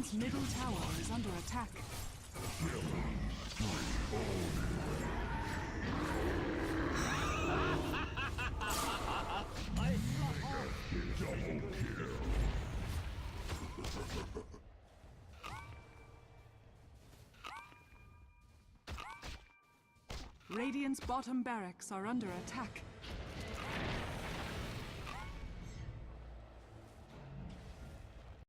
Radiant's middle tower is under attack. Radiant's bottom barracks are under attack.